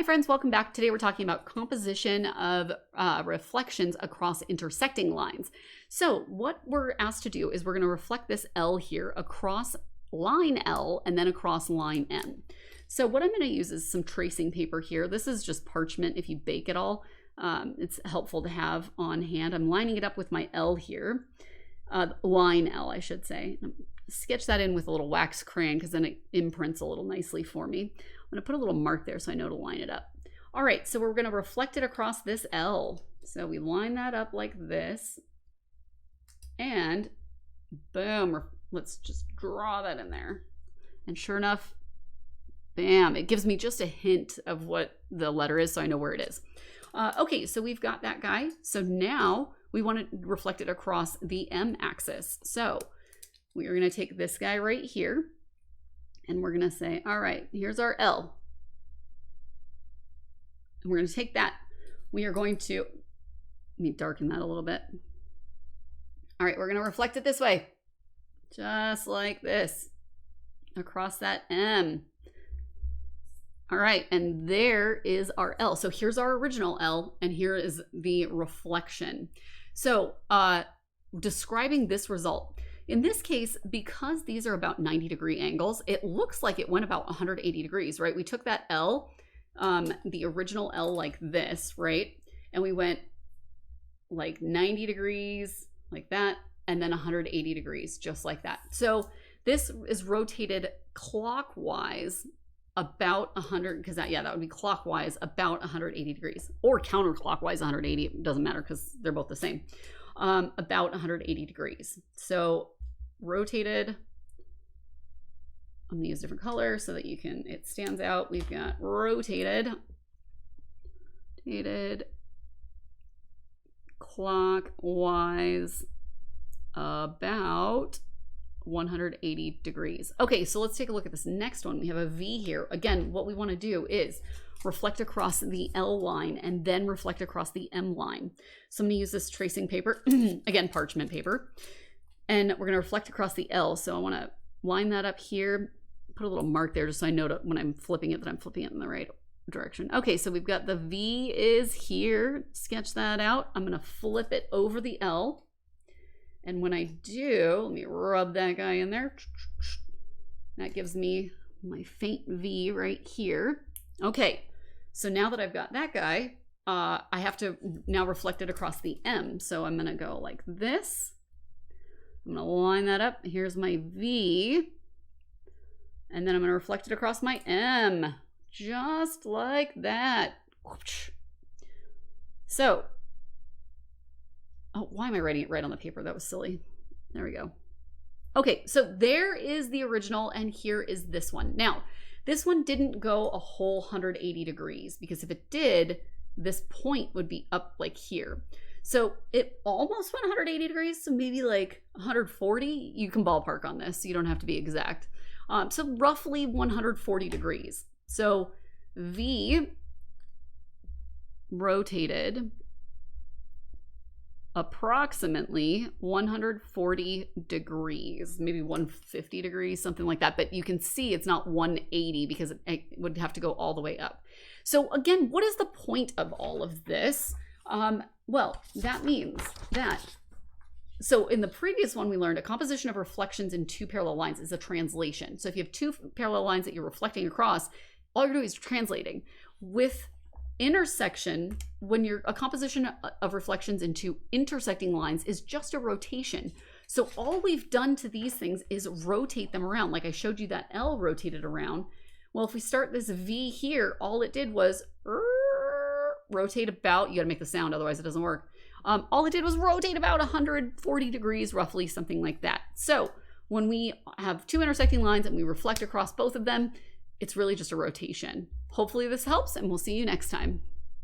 Hi friends, welcome back. Today we're talking about composition of reflections across intersecting lines. So what we're asked to do is we're going to reflect this L here across line L and then across line M. So what I'm going to use is some tracing paper here. This is just parchment if you bake it all. It's helpful to have on hand. I'm lining it up with my L here. Line L, I should say. Sketch that in with a little wax crayon because then it imprints a little nicely for me. I'm going to put a little mark there so I know to line it up. All right, so we're going to reflect it across this L. So we line that up like this. And boom, let's just draw that in there. And sure enough, bam, it gives me just a hint of what the letter is so I know where it is. Okay, so we've got that guy. So now we want to reflect it across the M axis. So we are going to take this guy right here. And we're going to say, all right, here's our L. And we're going to take that. We are going to, let me darken that a little bit. All right, we're going to reflect it this way. Just like this. Across that M. All right, and there is our L. So here's our original L, and here is the reflection. So describing this result. In this case, because these are about 90-degree angles, it looks like it went about 180 degrees, right? We took that L, the original L like this, right? And we went like 90 degrees, like that, and then 180 degrees, just like that. So this is rotated clockwise about 100, because that would be clockwise about 180 degrees, or counterclockwise 180, it doesn't matter because they're both the same. About 180 degrees. So rotated, I'm gonna use different colors so that it stands out. We've got rotated clockwise about 180 degrees. Okay, so let's take a look at this next one. We have a V here. Again, what we want to do is reflect across the L line and then reflect across the M line. So I'm going to use this tracing paper, again, parchment paper, and we're going to reflect across the L. So I want to line that up here, put a little mark there just so I know when I'm flipping it that I'm flipping it in the right direction. Okay, so we've got the V is here. Sketch that out. I'm going to flip it over the L. And when I do, let me rub that guy in there. That gives me my faint V right here. Okay, so now that I've got that guy, I have to now reflect it across the M. So I'm gonna go like this. I'm gonna line that up. Here's my V. And then I'm gonna reflect it across my M. Just like that. So, oh, why am I writing it right on the paper? That was silly. There we go. Okay, so there is the original and here is this one. Now, this one didn't go a whole 180 degrees because if it did, this point would be up like here. So it almost went 180 degrees, so maybe like 140. You can ballpark on this, so you don't have to be exact. So roughly 140 degrees. So V rotated approximately 140 degrees, maybe 150 degrees, something like that. But you can see it's not 180 because it would have to go all the way up. So again, what is the point of all of this? Well, that means that, so in the previous one, we learned a composition of reflections in two parallel lines is a translation. So if you have two parallel lines that you're reflecting across, all you're doing is translating. With intersection, when you're a composition of reflections into intersecting lines is just a rotation. So all we've done to these things is rotate them around. Like I showed you that L rotated around. Well, if we start this V here, all it did was rotate about, you gotta make the sound, otherwise it doesn't work. All it did was rotate about 140 degrees, roughly, something like that. So when we have two intersecting lines and we reflect across both of them, it's really just a rotation. Hopefully this helps, and we'll see you next time.